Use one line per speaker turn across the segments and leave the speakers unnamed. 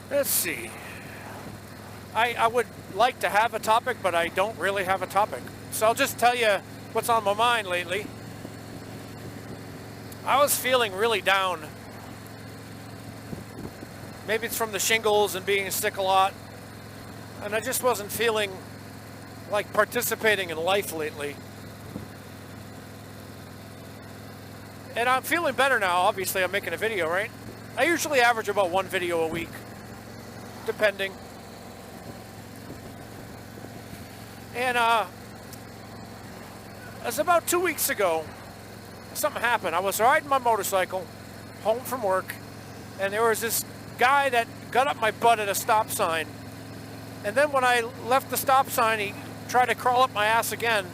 Let's see. I would like to have a topic, but I don't really have a topic. So I'll just tell you what's on my mind lately. I was feeling really down. Maybe it's from the shingles and being sick a lot. And I just wasn't feeling like participating in life lately. And I'm feeling better now. Obviously, I'm making a video, right? I usually average about one video a week, depending. And it was about 2 weeks ago, something happened. I was riding my motorcycle home from work, and there was this guy that got up my butt at a stop sign. And then when I left the stop sign, he tried to crawl up my ass again.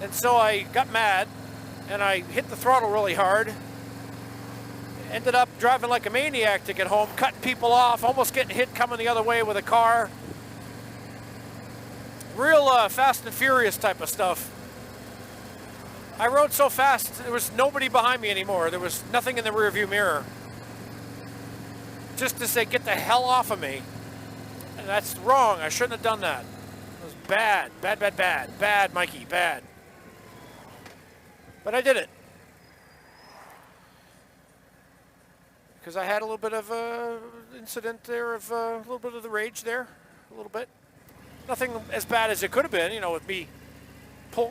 And so I got mad, and I hit the throttle really hard. Ended up driving like a maniac to get home, cutting people off, almost getting hit coming the other way with a car. Real Fast and Furious type of stuff. I rode so fast, there was nobody behind me anymore. There was nothing in the rearview mirror. Just to say, get the hell off of me. And that's wrong. I shouldn't have done that. It was bad. Bad, bad, bad. Bad, Mikey. Bad. But I did it. Because I had a little bit of an incident there of a little bit of the rage there. A little bit. Nothing as bad as it could have been, you know, with me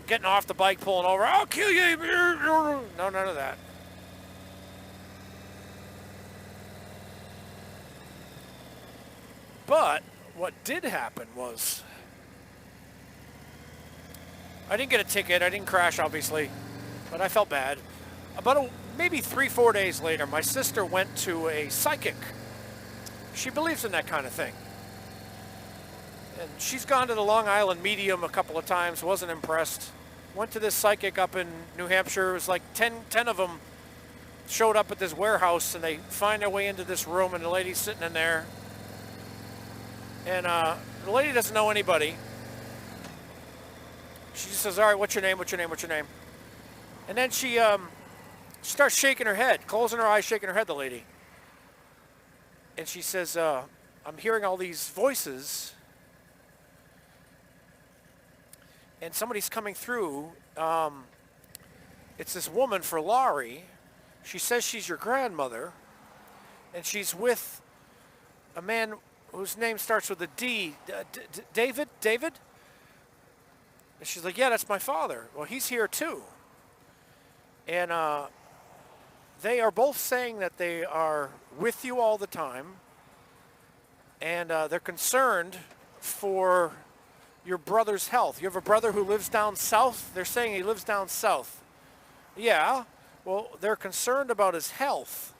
getting off the bike, pulling over. I'll kill you. No, none of that. But what did happen was I didn't get a ticket. I didn't crash, obviously, but I felt bad. About maybe 3-4 days later, my sister went to a psychic. She believes in that kind of thing. And she's gone to the Long Island Medium a couple of times, wasn't impressed. Went to this psychic up in New Hampshire. It was like 10 of them showed up at this warehouse, and they find their way into this room, and the lady's sitting in there. And the lady doesn't know anybody. She just says, all right, what's your name, what's your name, what's your name? And then she starts shaking her head, closing her eyes, shaking her head, the lady. And she says, I'm hearing all these voices. And somebody's coming through. It's this woman for Laurie. She says she's your grandmother. And she's with a man whose name starts with a D. David? David? And she's like, yeah, that's my father. Well, he's here too. And they are both saying that they are with you all the time. And they're concerned for your brother's health. You have a brother who lives down south? They're saying he lives down south. Yeah. Well, they're concerned about his health,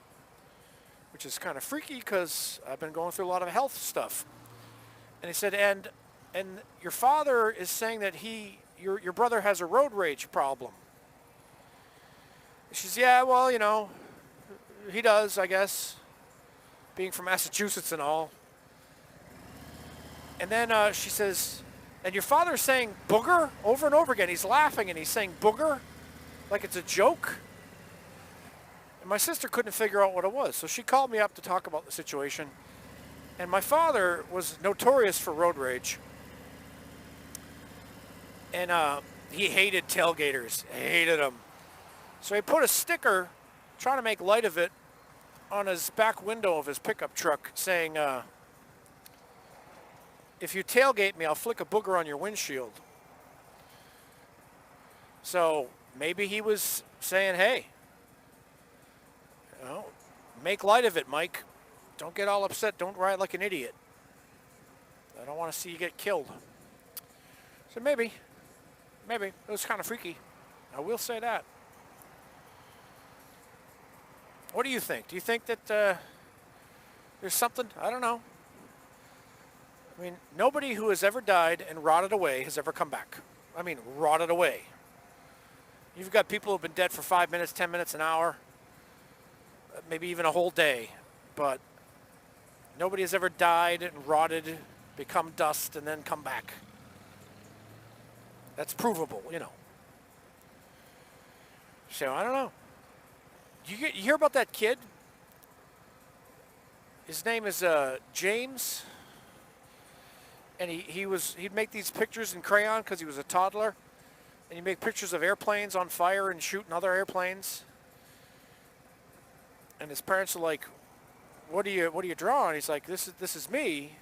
which is kind of freaky because I've been going through a lot of health stuff. And he said, and your father is saying that your brother has a road rage problem. She says, yeah, well, you know, he does, I guess, being from Massachusetts and all. And then she says, and your father's saying booger over and over again. He's laughing and he's saying booger like it's a joke. And my sister couldn't figure out what it was. So she called me up to talk about the situation. And my father was notorious for road rage. And he hated tailgaters. Hated them. So he put a sticker, trying to make light of it, on his back window of his pickup truck saying, if you tailgate me, I'll flick a booger on your windshield. So maybe he was saying, hey, you know, make light of it, Mike. Don't get all upset. Don't ride like an idiot. I don't want to see you get killed. So maybe. It was kind of freaky. I will say that. What do you think? Do you think that there's something? I don't know. I mean, nobody who has ever died and rotted away has ever come back. I mean, rotted away. You've got people who've been dead for 5 minutes, 10 minutes, an hour, maybe even a whole day. But nobody has ever died and rotted, become dust, and then come back. That's provable, you know. So, I don't know. You hear about that kid His name is James, and he'd make these pictures in crayon because he was a toddler, and he'd make pictures of airplanes on fire and shooting other airplanes. And his parents are like, "What are you drawing?" He's like, "This is me."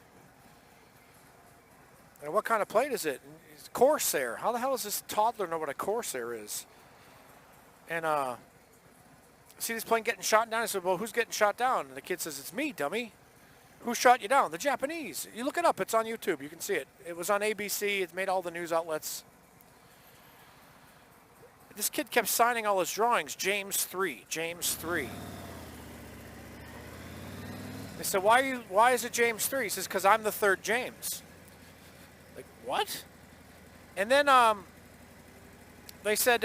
And what kind of plane is it? And it's Corsair. How the hell does this toddler know what a Corsair is? And see this plane getting shot down? I said, "Well, who's getting shot down?" And the kid says, "It's me, dummy." "Who shot you down?" "The Japanese." You look it up. It's on YouTube. You can see it. It was on ABC. It made all the news outlets. This kid kept signing all his drawings, James 3, James 3. They said, why is it James 3? He says, "Because I'm the third James." Like, what? And then they said,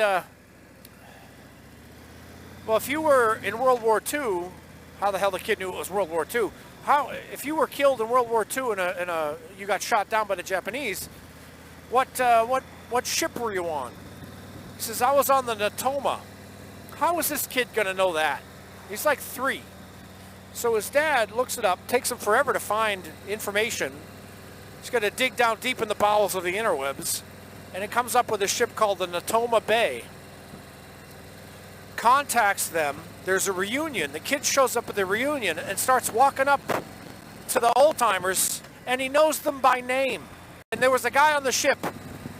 well, if you were in World War II, how the hell the kid knew it was World War II? If you were killed in World War II you got shot down by the Japanese, what ship were you on? He says, "I was on the Natoma." How is this kid gonna know that? He's like 3. So his dad looks it up, takes him forever to find information. He's got to dig down deep in the bowels of the interwebs, and it comes up with a ship called the Natoma Bay. Contacts them. There's a reunion. The kid shows up at the reunion and starts walking up to the old timers, and he knows them by name. And there was a guy on the ship,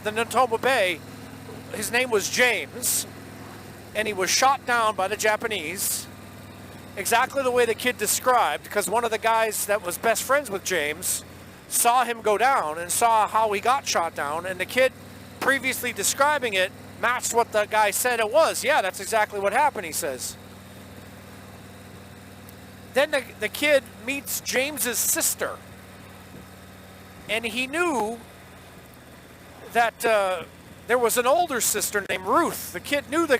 the Natoma Bay. His name was James, and he was shot down by the Japanese. Exactly the way the kid described, because one of the guys that was best friends with James saw him go down and saw how he got shot down, and the kid previously describing it matched what the guy said it was. "Yeah, that's exactly what happened," he says. Then the kid meets James's sister, and he knew that there was an older sister named Ruth. The kid knew the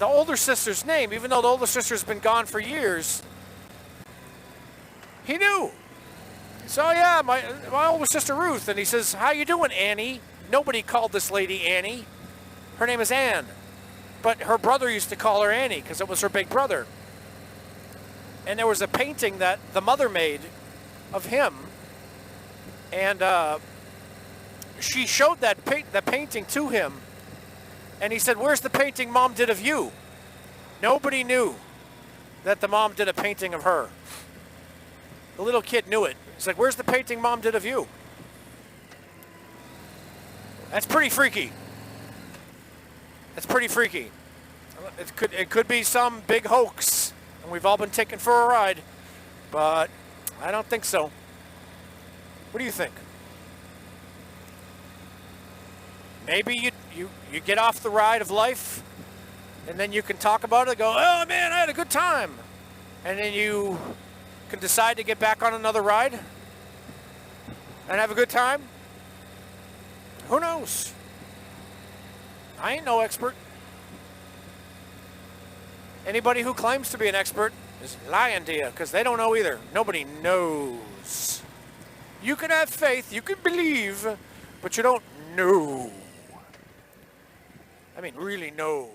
older sister's name, even though the older sister's been gone for years. He knew. So yeah, my older sister Ruth. And he says, "How you doing, Annie?" Nobody called this lady Annie. Her name is Anne. But her brother used to call her Annie because it was her big brother. And there was a painting that the mother made of him. And she showed the painting to him. And he said, "Where's the painting Mom did of you?" Nobody knew that the mom did a painting of her. The little kid knew it. He's like, "Where's the painting Mom did of you?" That's pretty freaky. That's pretty freaky. It could be some big hoax, and we've all been taken for a ride, but I don't think so. What do you think? Maybe you get off the ride of life, and then you can talk about it and go, "Oh man, I had a good time." And then you can decide to get back on another ride and have a good time. Who knows? I ain't no expert. Anybody who claims to be an expert is lying to you because they don't know either. Nobody knows. You can have faith, you can believe, but you don't know. I mean, really know.